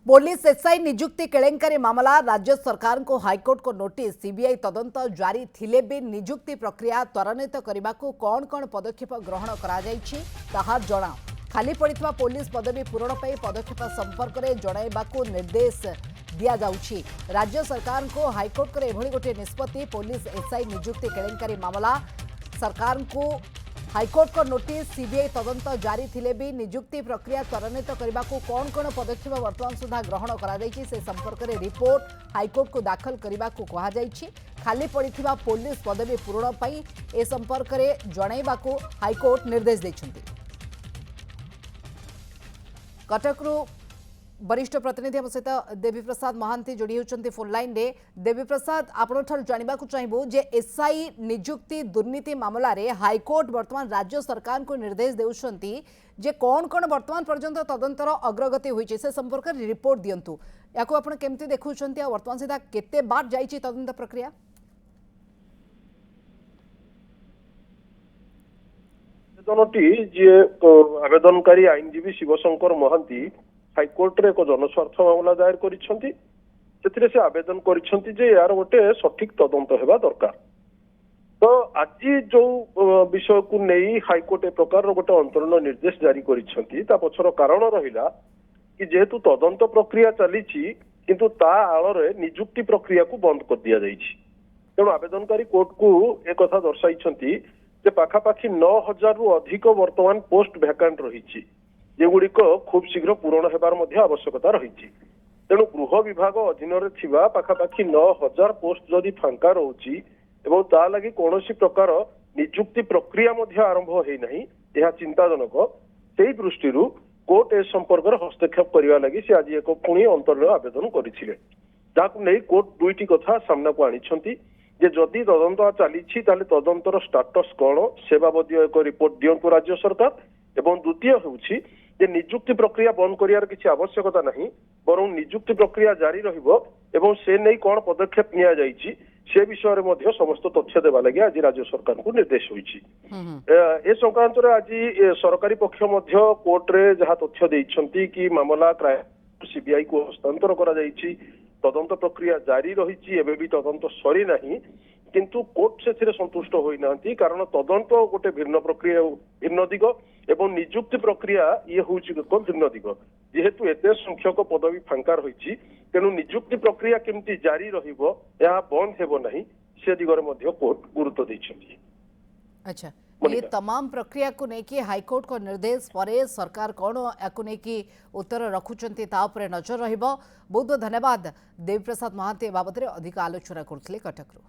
Police SI नियुक्ति केलेंकारी मामला राज्य सरकार को हाईकोर्ट को नोटिस सीबीआई तदंत जारी थिले भी नियुक्ति प्रक्रिया त्वरान्वित करने को कौन कौन पदक्षेप ग्रहण करा जना खाली पड़ा पुलिस पदवी पूरण पर पदक्षेप संपर्क में जनवाक निर्देश दिया जाउछि। राज्य सरकार को हाईकोर्ट करे एभली गोटे निष्पत्ति पुलिस एसआई नियुक्ति केलेंकारी मामला सरकार को हाईकोर्ट को नोटिस सीबीआई तदंत जारी थिले भी नियुक्ति प्रक्रिया त्वरान्वित करने को कौन कौन पदक्षेप वर्तमान सुधा ग्रहण करा से संपर्क में रिपोर्ट हाईकोर्ट को दाखल करने को कहुछि। खाली पड़ा पुलिस पदवी पूरण पर ए संपर्क में जनवाक हाईकोर्ट निर्देश देछन्ति। कटकरू वरिष्ठ प्रतिनिधि हम सहित देवी प्रसाद महांती जोड़ी होती फोन लाइन रे। देवी प्रसाद आपण जानवा चाहबू जे एसआई नियुक्ति दुर्नीति मामला रे हाईकोर्ट वर्तमान राज्य सरकार को निर्देश देउछंती जे कौन कौन वर्तमान पर्यंत तदंतर अग्रगति होईचे से संपर्क में रिपोर्ट दियंतु याको आपण केमती देखुछंती वर्तमान सीधा केते बार जाईची तदंत प्रक्रिया? आवेदनटी जे आवेदनकारी आईनजीवी शिवशंकर महांती हाईकोर्ट रे एक जनस्वार्थ मामला दायर करिसेंती से आवेदन करिसेंती जे यार गोटे सठिक तदंत हेबा दरकार। तो आज जो विषय को नहीं हाईकोर्ट ए प्रकार गोटे अंतरण निर्देश जारी करिसेंती ता पछर कारण रहिला कि जेहेतु तदंत प्रक्रिया चलीछि किंतु ता आଳରେ नियुक्ति प्रक्रिया को बंद कर दिया जाइछि। तेणु आवेदनकारी कोर्ट को एक कथा दर्शाइछंती जे पाखापाखी 9000 रु अधिक वर्तमान पोस्ट वैकेंट रही जेगुड़िक खूब शीघ्र पूरण होबार आवश्यकता रही। तेणु गृह विभाग अधीन पाखापाखी 9000 पोस्ट जदि फांका रोची एवं ता लगी कौन प्रकार नियुक्ति प्रक्रिया आरंभ होना यह चिंताजनक। से दृष्टि कोर्ट ए संपर्क में हस्तक्षेप करने लगी से आज एक पुणी अंतरण आवेदन करते जहां कोर्ट दुईटी कथा सामना को आनी जे जदि तदंत चली तदंतर स्टाटस कौन से बाबद एक रिपोर्ट दिंतु राज्य सरकार। एवं द्वितीय होउछि जे नियुक्ति प्रक्रिया बंद करियार किसी आवश्यकता नहीं बरं नियुक्ति प्रक्रिया जारी रहिबो एवं से नहीं कौन पदक्षेप निया जाइछि से विषय में मध्य समस्त तथ्य देवा लगे आज राज्य सरकार को निर्देश होइछि। ए संक्रांत रे आज सरकारी पक्ष मध्य कोर्ट रे जहाँ तथ्य देइछंती कि मामला सीबीआई को हस्तांतर करा जाइछि तदंत प्रक्रिया जारी रही एवं भी तदंत सरी नहीं किंतु कोर्ट से संतुष्ट होना कारण तदंत गोटे भिन्न प्रक्रिया भिन्न दिग एवं नियुक्ति प्रक्रिया ये हूँ भिन्न दिग जेहेतु एत संख्यक पदवी फांका रही तेणु नियुक्ति प्रक्रिया केमती जारी रहिबो या बंद हेबो नहीं से दिगरे मध्य कोर्ट गुरुत्व दैछंती। अच्छा ये तमाम प्रक्रिया को लेकिन हाईकोर्ट को निर्देश पर सरकार कौन याकू लेकिन उत्तर रखुंट नजर रहिबो। बहुत बहुत धन्यवाद देवी प्रसाद महांती बाबद अधिक आलोचना करथिले कटकरू।